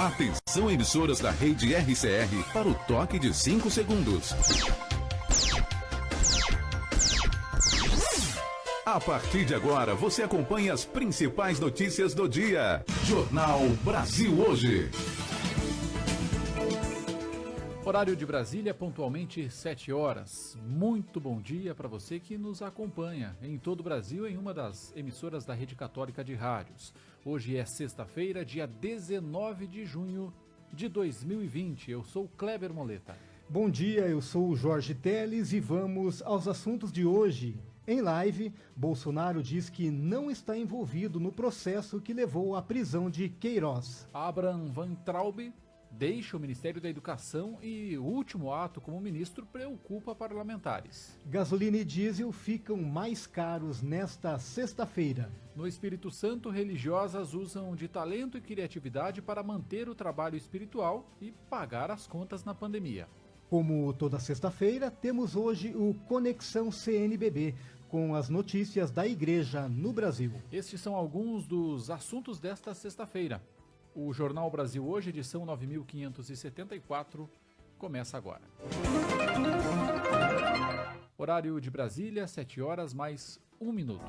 Atenção, emissoras da rede RCR para o toque de 5 segundos. A partir de agora, você acompanha as principais notícias do dia. Jornal Brasil Hoje. Horário de Brasília, pontualmente 7 horas. Muito bom dia para você que nos acompanha em todo o Brasil em uma das emissoras da Rede Católica de Rádios. Hoje é sexta-feira, dia 19 de junho de 2020. Eu sou Kleber Moleta. Bom dia, eu sou o Jorge Teles e vamos aos assuntos de hoje. Em live, Bolsonaro diz que não está envolvido no processo que levou à prisão de Queiroz. Abraham Van Traub deixa o Ministério da Educação e o último ato como ministro preocupa parlamentares. Gasolina e diesel ficam mais caros nesta sexta-feira. No Espírito Santo, religiosas usam de talento e criatividade para manter o trabalho espiritual e pagar as contas na pandemia. Como toda sexta-feira, temos hoje o Conexão CNBB, com as notícias da Igreja no Brasil. Estes são alguns dos assuntos desta sexta-feira. O Jornal Brasil Hoje, edição 9574, começa agora. Horário de Brasília, 7 horas mais 1 minuto.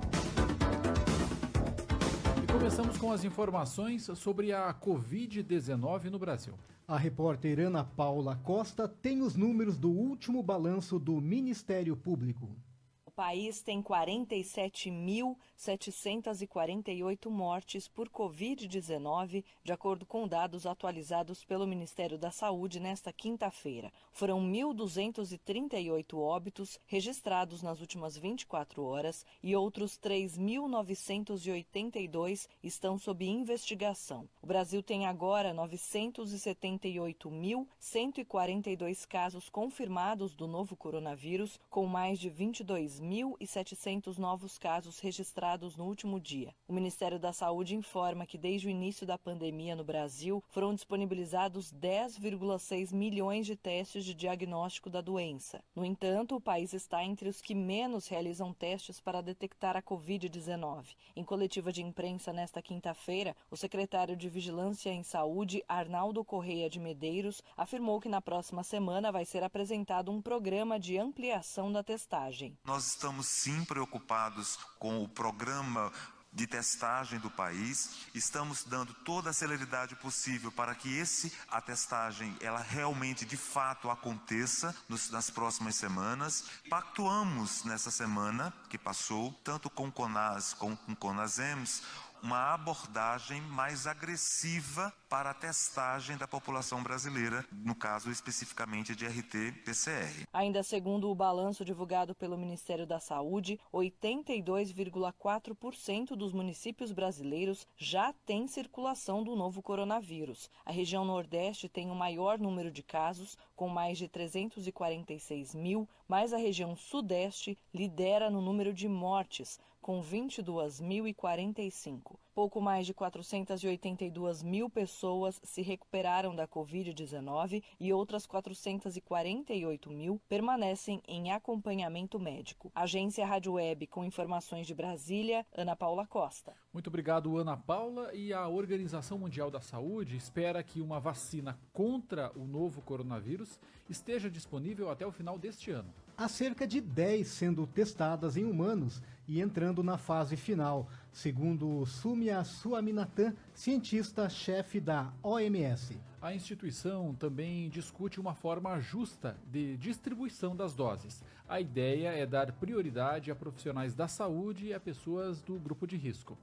E começamos com as informações sobre a Covid-19 no Brasil. A repórter Ana Paula Costa tem os números do último balanço do Ministério Público. O país tem 47.748 mortes por Covid-19, de acordo com dados atualizados pelo Ministério da Saúde nesta quinta-feira. Foram 1.238 óbitos registrados nas últimas 24 horas e outros 3.982 estão sob investigação. O Brasil tem agora 978.142 casos confirmados do novo coronavírus, com mais de 22.700 novos casos registrados no último dia. O Ministério da Saúde informa que desde o início da pandemia no Brasil foram disponibilizados 10,6 milhões de testes de diagnóstico da doença. No entanto, o país está entre os que menos realizam testes para detectar a Covid-19. Em coletiva de imprensa nesta quinta-feira, o secretário de Vigilância em Saúde, Arnaldo Correia de Medeiros, afirmou que na próxima semana vai ser apresentado um programa de ampliação da testagem. Nós estamos sim preocupados com o programa de testagem do país, estamos dando toda a celeridade possível para que a testagem ela realmente de fato aconteça nas próximas semanas. Pactuamos nessa semana que passou, tanto com o CONAS como com o CONASEMS, uma abordagem mais agressiva para a testagem da população brasileira, no caso especificamente de RT-PCR. Ainda segundo o balanço divulgado pelo Ministério da Saúde, 82,4% dos municípios brasileiros já têm circulação do novo coronavírus. A região Nordeste tem o maior número de casos, com mais de 346 mil, mas a região Sudeste lidera no número de mortes, com 22.045. Pouco mais de 482 mil pessoas se recuperaram da Covid-19 e outras 448 mil permanecem em acompanhamento médico. Agência Rádio Web, com informações de Brasília, Ana Paula Costa. Muito obrigado, Ana Paula. E a Organização Mundial da Saúde espera que uma vacina contra o novo coronavírus esteja disponível até o final deste ano. Há cerca de 10 sendo testadas em humanos e entrando na fase final, segundo Soumya Swaminathan, cientista-chefe da OMS. A instituição também discute uma forma justa de distribuição das doses. A ideia é dar prioridade a profissionais da saúde e a pessoas do grupo de risco.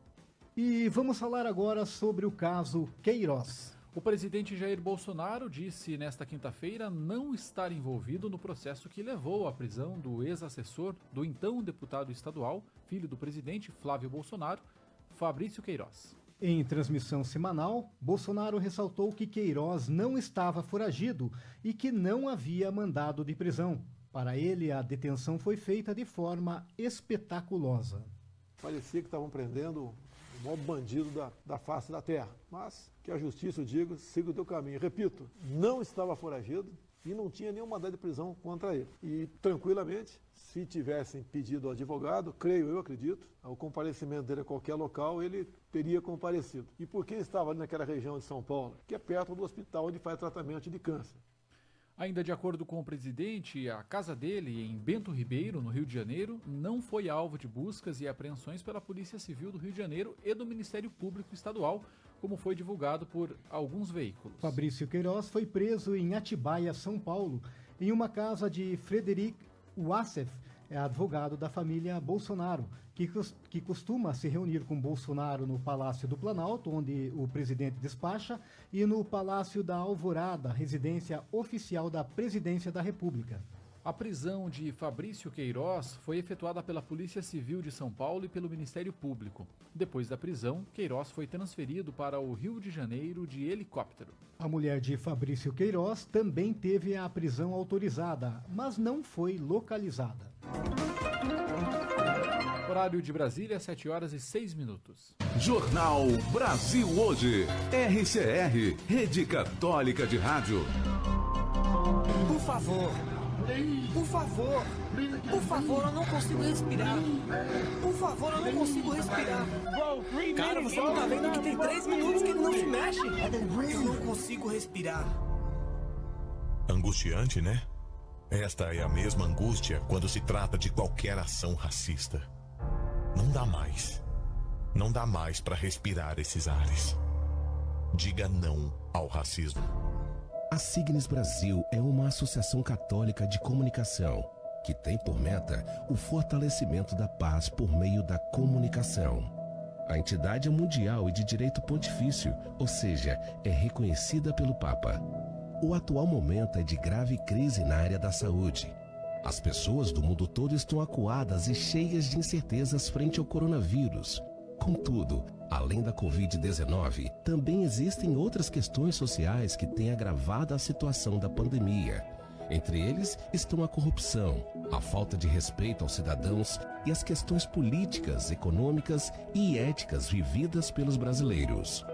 E vamos falar agora sobre o caso Queiroz. O presidente Jair Bolsonaro disse nesta quinta-feira não estar envolvido no processo que levou à prisão do ex-assessor do então deputado estadual, filho do presidente Flávio Bolsonaro, Fabrício Queiroz. Em transmissão semanal, Bolsonaro ressaltou que Queiroz não estava foragido e que não havia mandado de prisão. Para ele, a detenção foi feita de forma espetaculosa. Parecia que estavam prendendo o maior bandido da face da terra. Mas que a justiça, eu digo, siga o teu caminho. Repito, não estava foragido e não tinha nenhum mandado de prisão contra ele. E, tranquilamente, se tivessem pedido ao advogado, eu acredito, o comparecimento dele a qualquer local, ele teria comparecido. E por que estava ali naquela região de São Paulo? Que é perto do hospital onde faz tratamento de câncer. Ainda de acordo com o presidente, a casa dele, em Bento Ribeiro, no Rio de Janeiro, não foi alvo de buscas e apreensões pela Polícia Civil do Rio de Janeiro e do Ministério Público Estadual, como foi divulgado por alguns veículos. Fabrício Queiroz foi preso em Atibaia, São Paulo, em uma casa de Frederic Wassef, advogado da família Bolsonaro, que costuma se reunir com Bolsonaro no Palácio do Planalto, onde o presidente despacha, e no Palácio da Alvorada, residência oficial da Presidência da República. A prisão de Fabrício Queiroz foi efetuada pela Polícia Civil de São Paulo e pelo Ministério Público. Depois da prisão, Queiroz foi transferido para o Rio de Janeiro de helicóptero. A mulher de Fabrício Queiroz também teve a prisão autorizada, mas não foi localizada. Horário de Brasília, 7h06. Jornal Brasil Hoje. RCR, Rede Católica de Rádio. Por favor, eu não consigo respirar. Por favor, eu não consigo respirar. Cara, você não tá vendo que tem 3 minutos que ele não se mexe? Eu não consigo respirar. Angustiante, né? Esta é a mesma angústia quando se trata de qualquer ação racista. Não dá mais. Não dá mais para respirar esses ares. Diga não ao racismo. A Signes Brasil é uma associação católica de comunicação que tem por meta o fortalecimento da paz por meio da comunicação. A entidade é mundial e de direito pontifício, ou seja, é reconhecida pelo Papa. O atual momento é de grave crise na área da saúde. As pessoas do mundo todo estão acuadas e cheias de incertezas frente ao coronavírus. Contudo, além da Covid-19, também existem outras questões sociais que têm agravado a situação da pandemia. Entre eles estão a corrupção, a falta de respeito aos cidadãos e as questões políticas, econômicas e éticas vividas pelos brasileiros.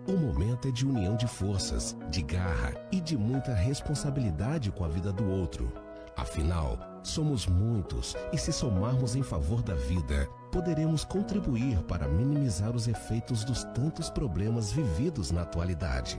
O momento é de união de forças, de garra e de muita responsabilidade com a vida do outro. Afinal, somos muitos e se somarmos em favor da vida, poderemos contribuir para minimizar os efeitos dos tantos problemas vividos na atualidade.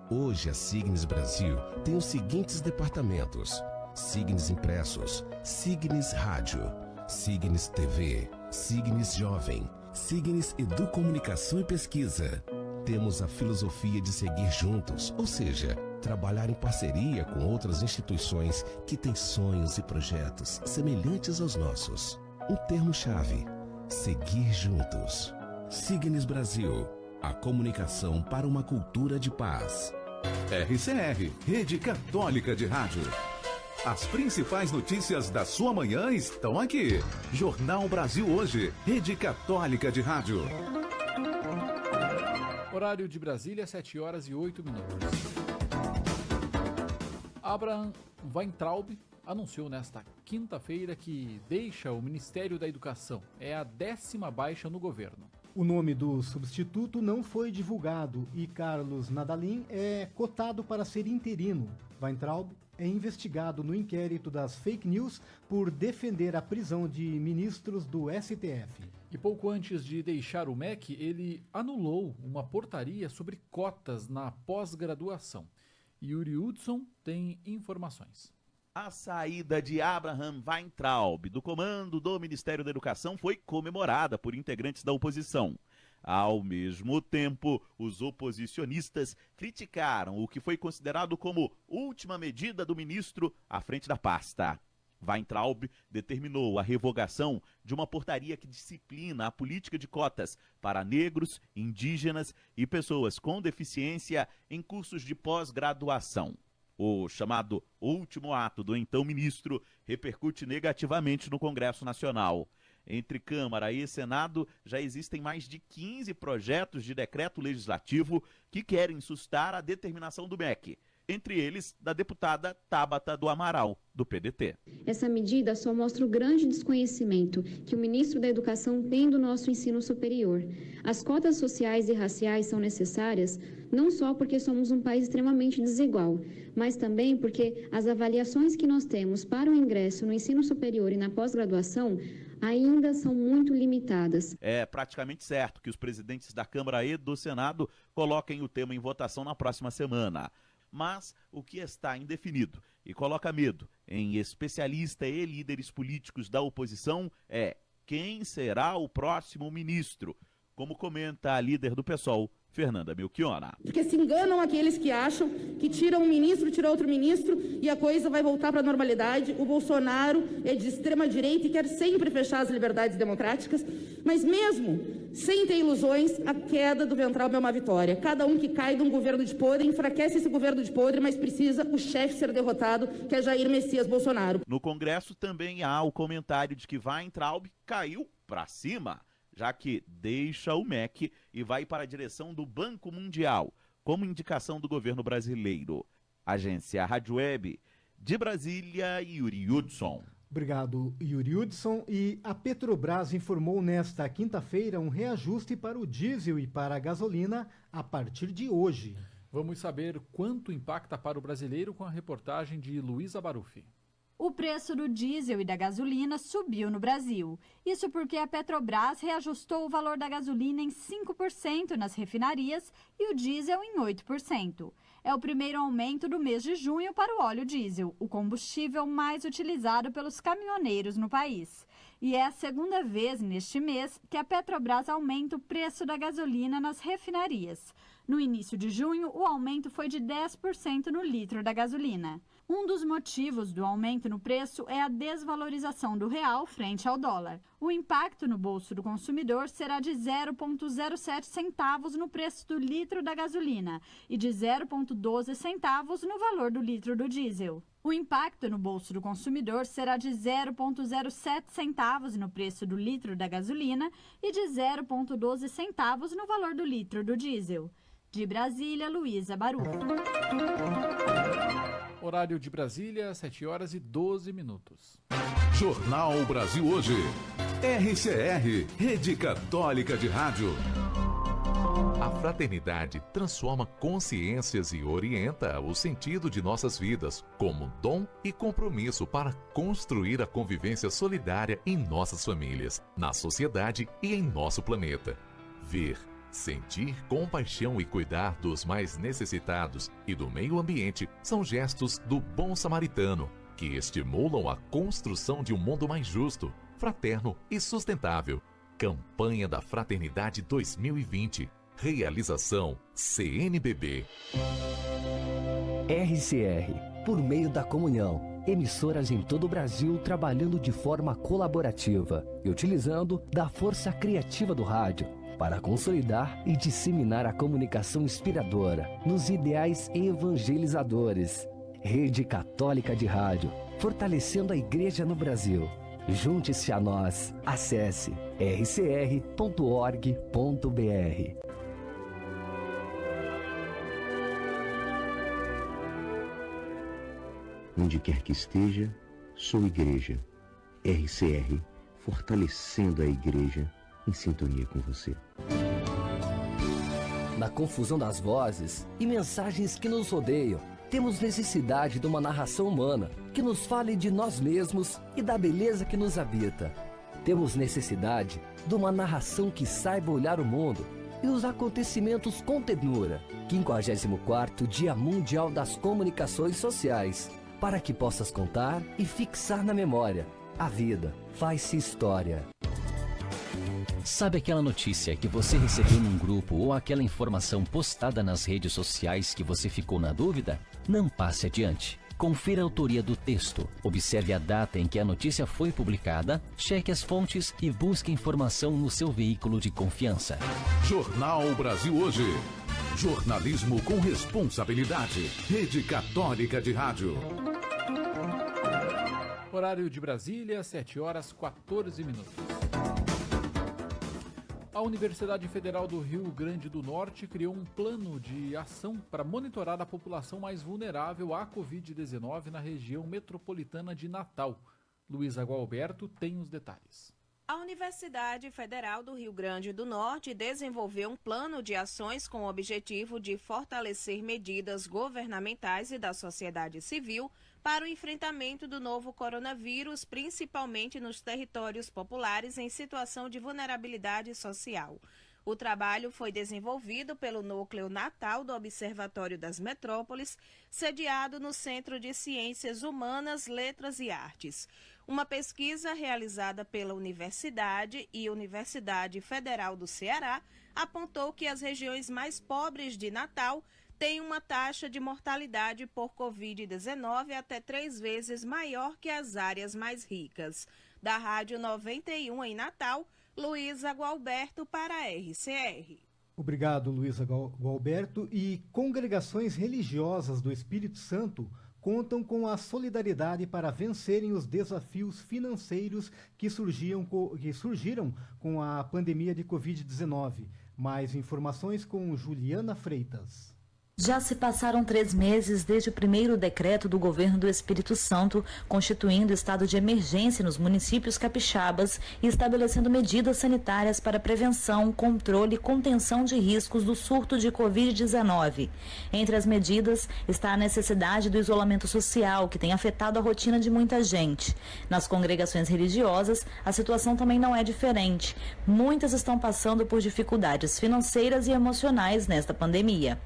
Hoje a Signes Brasil tem os seguintes departamentos: Signes Impressos, Signes Rádio, Signes TV, Signes Jovem, Signes Educomunicação e Pesquisa. Temos a filosofia de seguir juntos, ou seja, trabalhar em parceria com outras instituições que têm sonhos e projetos semelhantes aos nossos. Um termo-chave: seguir juntos. Signes Brasil, a comunicação para uma cultura de paz. RCR, Rede Católica de Rádio. As principais notícias da sua manhã estão aqui. Jornal Brasil Hoje, Rede Católica de Rádio. Horário de Brasília, 7h08. Abraham Weintraub anunciou nesta quinta-feira que deixa o Ministério da Educação. É a 10ª baixa no governo. O nome do substituto não foi divulgado e Carlos Nadalim é cotado para ser interino. Weintraub é investigado no inquérito das fake news por defender a prisão de ministros do STF. E pouco antes de deixar o MEC, ele anulou uma portaria sobre cotas na pós-graduação. Yuri Hudson tem informações. A saída de Abraham Weintraub do comando do Ministério da Educação foi comemorada por integrantes da oposição. Ao mesmo tempo, os oposicionistas criticaram o que foi considerado como última medida do ministro à frente da pasta. Weintraub determinou a revogação de uma portaria que disciplina a política de cotas para negros, indígenas e pessoas com deficiência em cursos de pós-graduação. O chamado último ato do então ministro repercute negativamente no Congresso Nacional. Entre Câmara e Senado, já existem mais de 15 projetos de decreto legislativo que querem sustar a determinação do MEC. entre eles da deputada Tabata do Amaral, do PDT. Essa medida só mostra o grande desconhecimento que o ministro da Educação tem do nosso ensino superior. As cotas sociais e raciais são necessárias não só porque somos um país extremamente desigual, mas também porque as avaliações que nós temos para o ingresso no ensino superior e na pós-graduação ainda são muito limitadas. É praticamente certo que os presidentes da Câmara e do Senado coloquem o tema em votação na próxima semana. Mas o que está indefinido e coloca medo em especialistas e líderes políticos da oposição é quem será o próximo ministro, como comenta a líder do PSOL, Fernanda Melchiona. Porque se enganam aqueles que acham que tiram um ministro, tiram outro ministro e a coisa vai voltar para a normalidade. O Bolsonaro é de extrema direita e quer sempre fechar as liberdades democráticas, mas mesmo sem ter ilusões, a queda do Weintraub é uma vitória. Cada um que cai de um governo de podre enfraquece esse governo de podre, mas precisa o chefe ser derrotado, que é Jair Messias Bolsonaro. No Congresso também há o comentário de que Weintraub caiu para cima, já que deixa o MEC e vai para a direção do Banco Mundial, como indicação do governo brasileiro. Agência Rádio Web, de Brasília, Yuri Hudson. Obrigado, Yuri Hudson. E a Petrobras informou nesta quinta-feira um reajuste para o diesel e para a gasolina a partir de hoje. Vamos saber quanto impacta para o brasileiro com a reportagem de Luísa Baruffi. O preço do diesel e da gasolina subiu no Brasil. Isso porque a Petrobras reajustou o valor da gasolina em 5% nas refinarias e o diesel em 8%. É o primeiro aumento do mês de junho para o óleo diesel, o combustível mais utilizado pelos caminhoneiros no país. E é a segunda vez neste mês que a Petrobras aumenta o preço da gasolina nas refinarias. No início de junho, o aumento foi de 10% no litro da gasolina. Um dos motivos do aumento no preço é a desvalorização do real frente ao dólar. O impacto no bolso do consumidor será de 0,07 centavos no preço do litro da gasolina e de 0,12 centavos no valor do litro do diesel. O impacto no bolso do consumidor será de 0,07 centavos no preço do litro da gasolina e de 0,12 centavos no valor do litro do diesel. De Brasília, Luísa Baruffi. Horário de Brasília, 7h12. Jornal Brasil Hoje. RCR, Rede Católica de Rádio. A fraternidade transforma consciências e orienta o sentido de nossas vidas como dom e compromisso para construir a convivência solidária em nossas famílias, na sociedade e em nosso planeta. Ver, sentir compaixão e cuidar dos mais necessitados e do meio ambiente são gestos do bom samaritano, que estimulam a construção de um mundo mais justo, fraterno e sustentável. Campanha da Fraternidade 2020. Realização CNBB. RCR, por meio da comunhão. Emissoras em todo o Brasil trabalhando de forma colaborativa e utilizando da força criativa do rádio para consolidar e disseminar a comunicação inspiradora nos ideais evangelizadores. Rede Católica de Rádio, fortalecendo a Igreja no Brasil. Junte-se a nós. Acesse rcr.org.br. Onde quer que esteja, sou igreja. RCR, fortalecendo a igreja em sintonia com você. Na confusão das vozes e mensagens que nos rodeiam, temos necessidade de uma narração humana que nos fale de nós mesmos e da beleza que nos habita. Temos necessidade de uma narração que saiba olhar o mundo e os acontecimentos com ternura. 54º Dia Mundial das Comunicações Sociais. Para que possas contar e fixar na memória. A vida faz-se história. Sabe aquela notícia que você recebeu num grupo ou aquela informação postada nas redes sociais que você ficou na dúvida? Não passe adiante. Confira a autoria do texto, observe a data em que a notícia foi publicada, cheque as fontes e busque informação no seu veículo de confiança. Jornal Brasil Hoje. Jornalismo com responsabilidade. Rede Católica de Rádio. Horário de Brasília, 7h14. A Universidade Federal do Rio Grande do Norte criou um plano de ação para monitorar a população mais vulnerável à Covid-19 na região metropolitana de Natal. Luísa Gualberto tem os detalhes. A Universidade Federal do Rio Grande do Norte desenvolveu um plano de ações com o objetivo de fortalecer medidas governamentais e da sociedade civil para o enfrentamento do novo coronavírus, principalmente nos territórios populares em situação de vulnerabilidade social. O trabalho foi desenvolvido pelo Núcleo Natal do Observatório das Metrópoles, sediado no Centro de Ciências Humanas, Letras e Artes. Uma pesquisa realizada pela Universidade e Universidade Federal do Ceará apontou que as regiões mais pobres de Natal têm uma taxa de mortalidade por Covid-19 até 3 vezes maior que as áreas mais ricas. Da Rádio 91 em Natal, Luísa Gualberto para a RCR. Obrigado, Luísa Gualberto. E congregações religiosas do Espírito Santo contam com a solidariedade para vencerem os desafios financeiros que surgiram com a pandemia de Covid-19. Mais informações com Juliana Freitas. Já se passaram 3 meses desde o primeiro decreto do governo do Espírito Santo, constituindo estado de emergência nos municípios capixabas e estabelecendo medidas sanitárias para prevenção, controle e contenção de riscos do surto de Covid-19. Entre as medidas está a necessidade do isolamento social, que tem afetado a rotina de muita gente. Nas congregações religiosas, a situação também não é diferente. Muitas estão passando por dificuldades financeiras e emocionais nesta pandemia.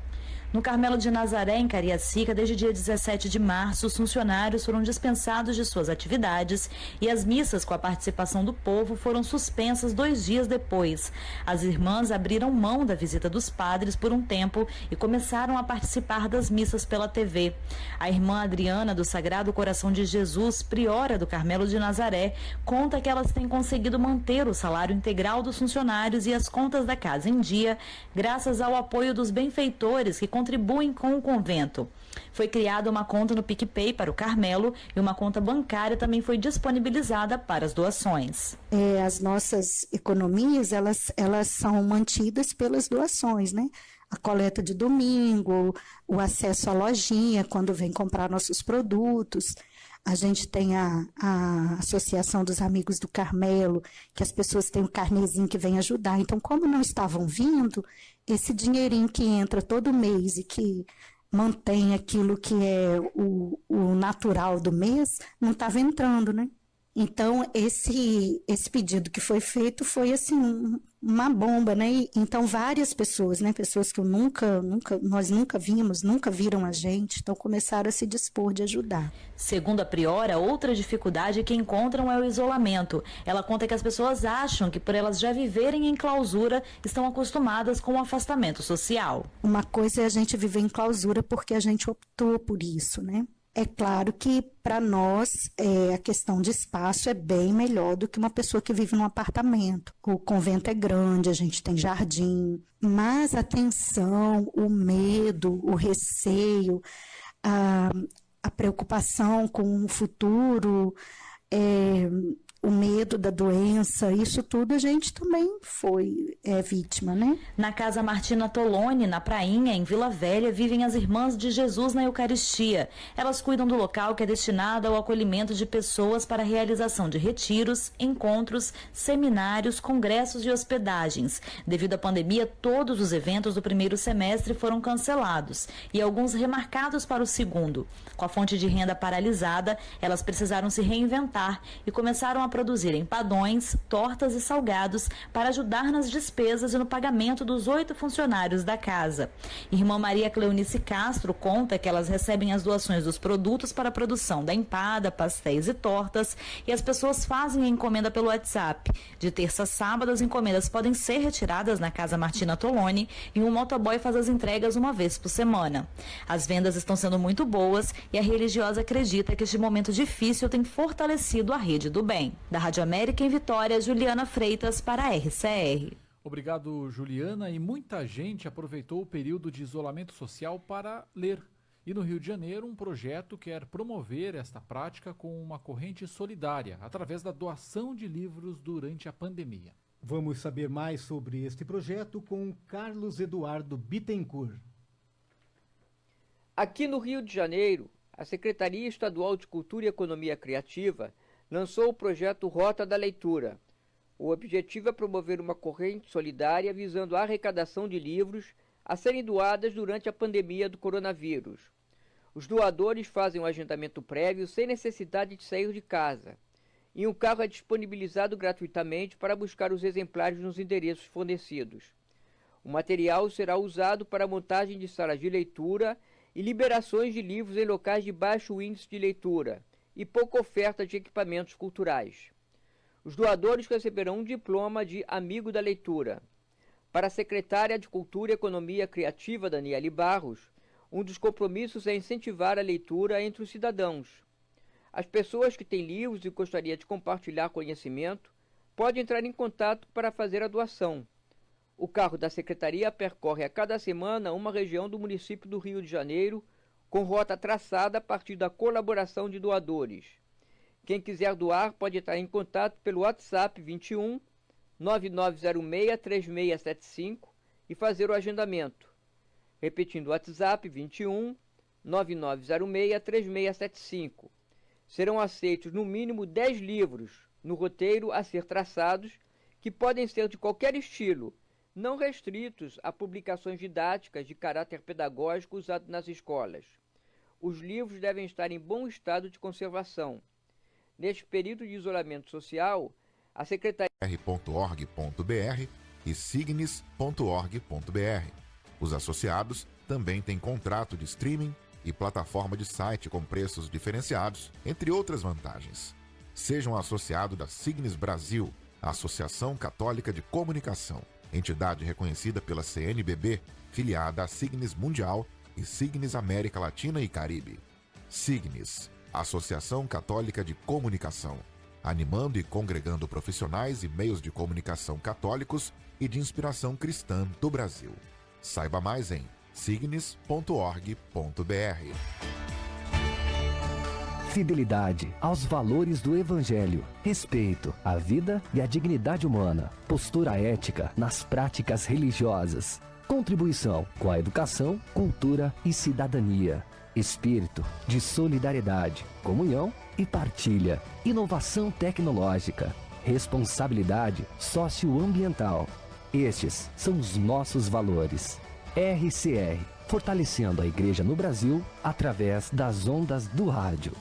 No Carmelo de Nazaré, em Cariacica, desde dia 17 de março, os funcionários foram dispensados de suas atividades e as missas com a participação do povo foram suspensas 2 dias depois. As irmãs abriram mão da visita dos padres por um tempo e começaram a participar das missas pela TV. A irmã Adriana, do Sagrado Coração de Jesus, priora do Carmelo de Nazaré, conta que elas têm conseguido manter o salário integral dos funcionários e as contas da casa em dia, graças ao apoio dos benfeitores que contribuem com o convento. Foi criada uma conta no PicPay para o Carmelo e uma conta bancária também foi disponibilizada para as doações. As nossas economias, elas são mantidas pelas doações, né? A coleta de domingo, o acesso à lojinha quando vem comprar nossos produtos. A gente tem a Associação dos Amigos do Carmelo, que as pessoas têm um carnezinho que vem ajudar. Então, como não estavam vindo, esse dinheirinho que entra todo mês e que mantém aquilo que é o natural do mês, não estava entrando, né? Então, esse pedido que foi feito foi, assim, uma bomba, né? Então, várias pessoas, né? Pessoas que nós nunca vimos, nunca viram a gente, então começaram a se dispor de ajudar. Segundo a priora, outra dificuldade que encontram é o isolamento. Ela conta que as pessoas acham que, por elas já viverem em clausura, estão acostumadas com o afastamento social. Uma coisa é a gente viver em clausura porque a gente optou por isso, né? É claro que, para nós, a questão de espaço é bem melhor do que uma pessoa que vive num apartamento. O convento é grande, a gente tem jardim, mas a tensão, o medo, o receio, a preocupação com o futuro, o medo da doença, isso tudo a gente também foi vítima, né? Na Casa Martina Toloni, na Prainha, em Vila Velha, vivem as Irmãs de Jesus na Eucaristia. Elas cuidam do local que é destinado ao acolhimento de pessoas para a realização de retiros, encontros, seminários, congressos e hospedagens. Devido à pandemia, todos os eventos do primeiro semestre foram cancelados e alguns remarcados para o segundo. Com a fonte de renda paralisada, elas precisaram se reinventar e começaram a produzir empadões, tortas e salgados para ajudar nas despesas e no pagamento dos 8 funcionários da casa. Irmã Maria Cleonice Castro conta que elas recebem as doações dos produtos para a produção da empada, pastéis e tortas e as pessoas fazem a encomenda pelo WhatsApp. De terça a sábado, as encomendas podem ser retiradas na Casa Martina Toloni e um motoboy faz as entregas uma vez por semana. As vendas estão sendo muito boas e a religiosa acredita que este momento difícil tem fortalecido a rede do bem. Da Rádio América em Vitória, Juliana Freitas para a RCR. Obrigado, Juliana. E muita gente aproveitou o período de isolamento social para ler. E no Rio de Janeiro, um projeto quer promover esta prática com uma corrente solidária, através da doação de livros durante a pandemia. Vamos saber mais sobre este projeto com Carlos Eduardo Bittencourt. Aqui no Rio de Janeiro, a Secretaria Estadual de Cultura e Economia Criativa lançou o projeto Rota da Leitura. O objetivo é promover uma corrente solidária visando a arrecadação de livros a serem doadas durante a pandemia do coronavírus. Os doadores fazem um agendamento prévio sem necessidade de sair de casa, e um carro é disponibilizado gratuitamente para buscar os exemplares nos endereços fornecidos. O material será usado para a montagem de salas de leitura e liberações de livros em locais de baixo índice de leitura e pouca oferta de equipamentos culturais. Os doadores receberão um diploma de Amigo da Leitura. Para a secretária de Cultura e Economia Criativa, Daniele Barros, um dos compromissos é incentivar a leitura entre os cidadãos. As pessoas que têm livros e gostariam de compartilhar conhecimento podem entrar em contato para fazer a doação. O carro da secretaria percorre a cada semana uma região do município do Rio de Janeiro, com rota traçada a partir da colaboração de doadores. Quem quiser doar pode entrar em contato pelo WhatsApp 21 9906 3675 e fazer o agendamento. Repetindo o WhatsApp 21 9906 3675. Serão aceitos no mínimo 10 livros no roteiro a ser traçados, que podem ser de qualquer estilo, não restritos a publicações didáticas de caráter pedagógico usadas nas escolas. Os livros devem estar em bom estado de conservação. Neste período de isolamento social, a Secretaria .org.br e signes.org.br. Os associados também têm contrato de streaming e plataforma de site com preços diferenciados, entre outras vantagens. Seja um associado da Signes Brasil, a Associação Católica de Comunicação, entidade reconhecida pela CNBB, filiada à Signes Mundial e Signes América Latina e Caribe. Signes, Associação Católica de Comunicação, animando e congregando profissionais e meios de comunicação católicos e de inspiração cristã do Brasil. Saiba mais em signes.org.br. Fidelidade aos valores do Evangelho, respeito à vida e à dignidade humana, postura ética nas práticas religiosas, contribuição com a educação, cultura e cidadania, espírito de solidariedade, comunhão e partilha, inovação tecnológica, responsabilidade socioambiental. Estes são os nossos valores. RCR, fortalecendo a Igreja no Brasil através das ondas do rádio.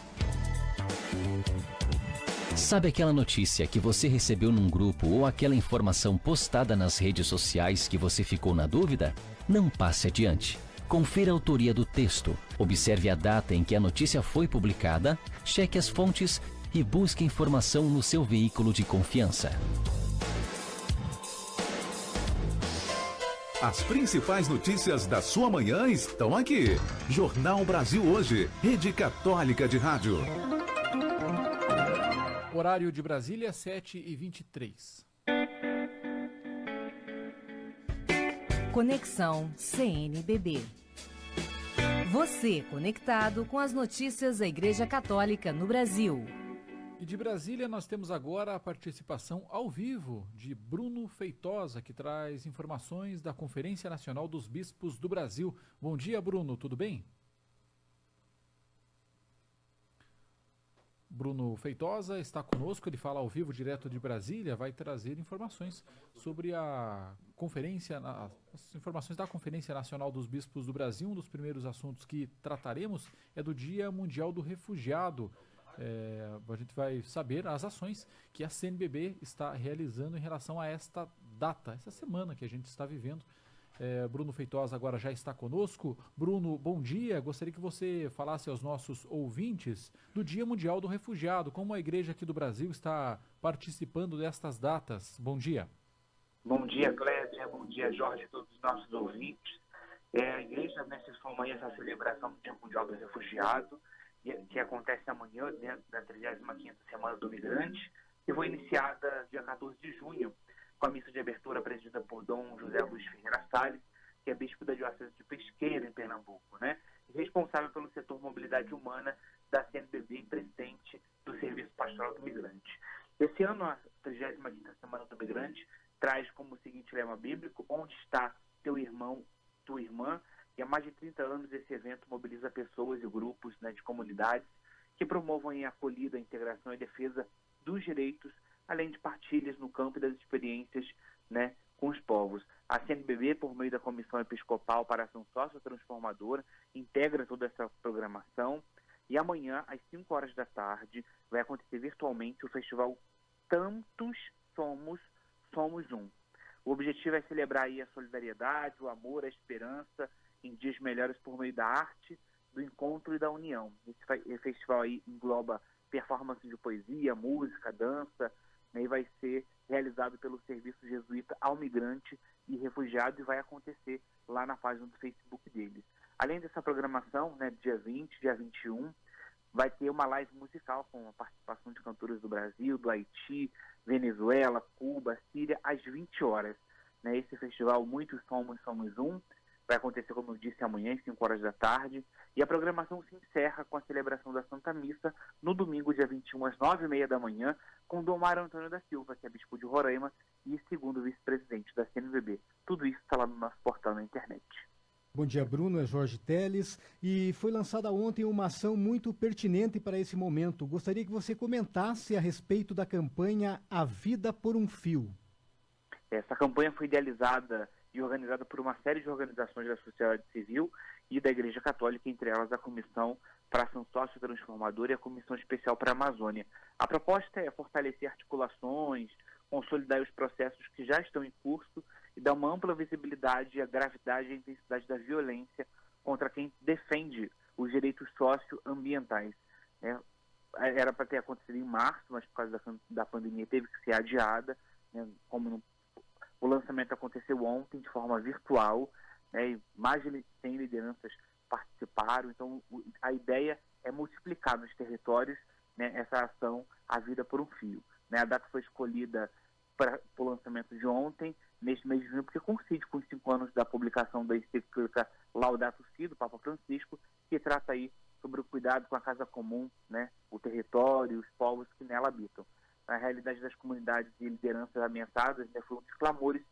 Sabe aquela notícia que você recebeu num grupo ou aquela informação postada nas redes sociais que você ficou na dúvida? Não passe adiante. Confira a autoria do texto, observe a data em que a notícia foi publicada, cheque as fontes e busque informação no seu veículo de confiança. As principais notícias da sua manhã estão aqui. Jornal Brasil Hoje, Rede Católica de Rádio. Horário de Brasília, 7h23. Conexão CNBB. Você conectado com as notícias da Igreja Católica no Brasil. E de Brasília nós temos agora a participação ao vivo de Bruno Feitosa, que traz informações da Conferência Nacional dos Bispos do Brasil. Bom dia, Bruno, tudo bem? Bruno Feitosa está conosco, ele fala ao vivo direto de Brasília, vai trazer informações sobre a conferência, as informações da Conferência Nacional dos Bispos do Brasil. Um dos primeiros assuntos que trataremos é do Dia Mundial do Refugiado. A gente vai saber as ações que a CNBB está realizando em relação a esta data, essa semana que a gente está vivendo. Bruno Feitosa agora já está conosco. Bruno, bom dia. Gostaria que você falasse aos nossos ouvintes do Dia Mundial do Refugiado, como a igreja aqui do Brasil está participando destas datas. Bom dia. Bom dia, Cléber. Bom dia, Jorge, e todos os nossos ouvintes. A igreja se transformou aí essa celebração do Dia Mundial do Refugiado, que acontece amanhã, dentro da 35ª Semana do Migrante, e foi iniciada dia 14 de junho, com a missa de abertura presidida por Dom José Luiz Ferreira Salles, que é bispo da Diocese de Pesqueira, em Pernambuco, e responsável pelo setor mobilidade humana da CNBB e presidente do Serviço Pastoral do Migrante. Esse ano, a 35ª Semana do Migrante traz como o seguinte lema bíblico: onde está teu irmão, tua irmã? E há mais de 30 anos esse evento mobiliza pessoas e grupos, né, de comunidades que promovam a acolhida, a integração e defesa dos direitos, além de partilhas no campo e das experiências, né, com os povos. A CNBB, por meio da Comissão Episcopal para Ação Sócio-Transformadora, integra toda essa programação. E amanhã, às 5 horas da tarde, vai acontecer virtualmente o festival Tantos Somos, Somos Um. O objetivo é celebrar aí a solidariedade, o amor, a esperança em dias melhores por meio da arte, do encontro e da união. Esse festival aí engloba performance de poesia, música, dança, né, e vai ser realizado pelo Serviço Jesuíta ao Migrante e Refugiado e vai acontecer lá na página do Facebook deles. Além dessa programação, né, dia 20, dia 21, vai ter uma live musical com a participação de cantoras do Brasil, do Haiti, Venezuela, Cuba, Síria, às 20 horas. Né, esse festival Muitos Somos, Somos Um vai acontecer, como eu disse, amanhã, às 5 horas da tarde. E a programação se encerra com a celebração da Santa Missa no domingo, dia 21, às 9h30 da manhã, com Dom Mário Antônio da Silva, que é bispo de Roraima e segundo vice-presidente da CNBB. Tudo isso está lá no nosso portal na internet. Bom dia, Bruno. É Jorge Teles. E foi lançada ontem uma ação muito pertinente para esse momento. Gostaria que você comentasse a respeito da campanha A Vida por um Fio. Essa campanha foi idealizada e organizada por uma série de organizações da sociedade civil e da Igreja Católica, entre elas a Comissão para Ação Sócio-Transformadora e a Comissão Especial para a Amazônia. A proposta é fortalecer articulações, consolidar os processos que já estão em curso e dar uma ampla visibilidade à gravidade e à intensidade da violência contra quem defende os direitos socioambientais. Era para ter acontecido em março, mas por causa da pandemia teve que ser adiada, né, o lançamento aconteceu ontem de forma virtual, né, e mais de 100 lideranças participaram. Então, a ideia é multiplicar nos territórios, né, essa ação A Vida por um Fio. Né, a data foi escolhida para o lançamento de ontem, neste mês de junho, porque coincide com os 5 anos da publicação da encíclica Laudato Si, do Papa Francisco, que trata aí sobre o cuidado com a casa comum, né, o território, os povos que nela habitam. A realidade das comunidades e lideranças ameaçadas, né, foi um dos clamores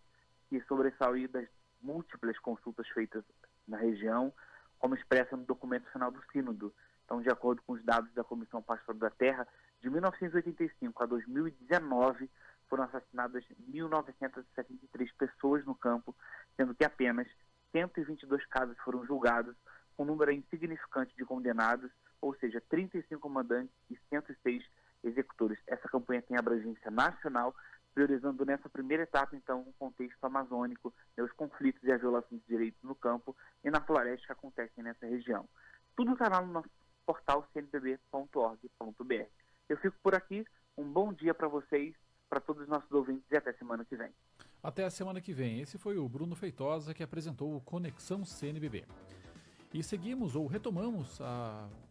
que sobressaiu das múltiplas consultas feitas na região, como expressa no documento final do Sínodo. Então, de acordo com os dados da Comissão Pastoral da Terra, de 1985 a 2019 foram assassinadas 1.973 pessoas no campo, sendo que apenas 122 casos foram julgados, com um número insignificante de condenados, ou seja, 35 mandantes e 106 executores. Essa campanha tem abrangência nacional, priorizando nessa primeira etapa, então, o contexto amazônico, né, os conflitos e as violações de direitos no campo e na floresta que acontecem nessa região. Tudo está lá no nosso portal cnbb.org.br. Eu fico por aqui, um bom dia para vocês, para todos os nossos ouvintes e até a semana que vem. Até a semana que vem. Esse foi o Bruno Feitosa que apresentou o Conexão CNBB. E seguimos ou retomamos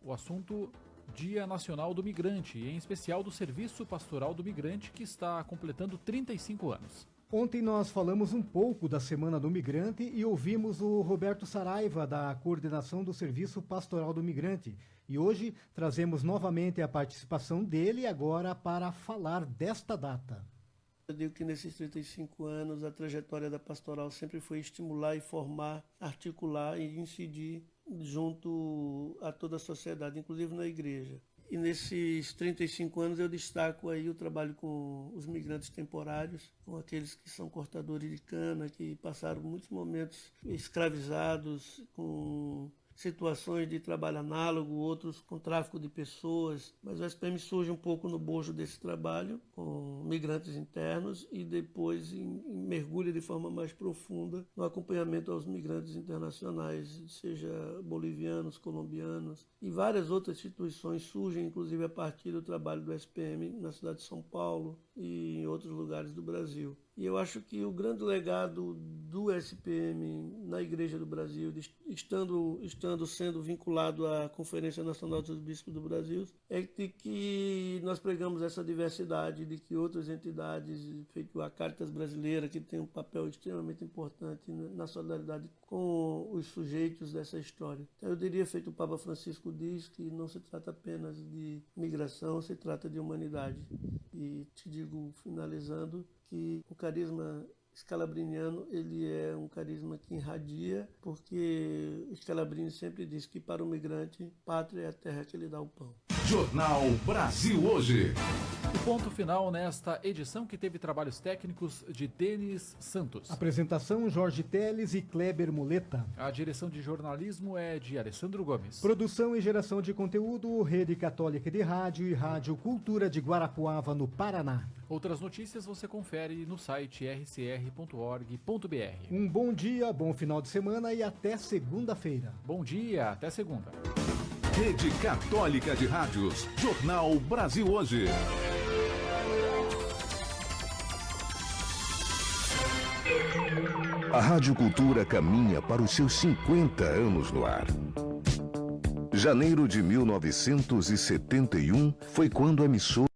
o assunto Dia Nacional do Migrante, e em especial do Serviço Pastoral do Migrante, que está completando 35 anos. Ontem nós falamos um pouco da Semana do Migrante e ouvimos o Roberto Saraiva, da coordenação do Serviço Pastoral do Migrante. E hoje trazemos novamente a participação dele agora para falar desta data. Eu digo que nesses 35 anos a trajetória da pastoral sempre foi estimular e formar, articular e incidir junto a toda a sociedade, inclusive na igreja. E nesses 35 anos eu destaco aí o trabalho com os migrantes temporários, com aqueles que são cortadores de cana, que passaram muitos momentos escravizados, com situações de trabalho análogo, outros com tráfico de pessoas, mas o SPM surge um pouco no bojo desse trabalho, com migrantes internos, e depois mergulha de forma mais profunda no acompanhamento aos migrantes internacionais, seja bolivianos, colombianos, e várias outras instituições surgem, inclusive a partir do trabalho do SPM na cidade de São Paulo e em outros lugares do Brasil. E eu acho que o grande legado do SPM na Igreja do Brasil, sendo vinculado à Conferência Nacional dos Bispos do Brasil, é de que nós pregamos essa diversidade, de que outras entidades, feito a Caritas Brasileira, que tem um papel extremamente importante na solidariedade com os sujeitos dessa história. Então, eu diria, feito o Papa Francisco diz, que não se trata apenas de migração, se trata de humanidade. E te digo, finalizando, que o carisma scalabriniano, ele é um carisma que irradia, porque Scalabrini sempre diz que para o migrante, pátria é a terra que lhe dá o pão. Jornal Brasil Hoje. O ponto final nesta edição, que teve trabalhos técnicos de Denis Santos. Apresentação Jorge Teles e Kleber Muleta. A direção de jornalismo é de Alessandro Gomes. Produção e geração de conteúdo, Rede Católica de Rádio e Rádio Cultura de Guarapuava, no Paraná. Outras notícias você confere no site rcr.org.br. Um bom dia, bom final de semana e até segunda-feira. Bom dia, até segunda. Rede Católica de Rádios. Jornal Brasil Hoje. A Rádio Cultura caminha para os seus 50 anos no ar. Janeiro de 1971 foi quando a emissora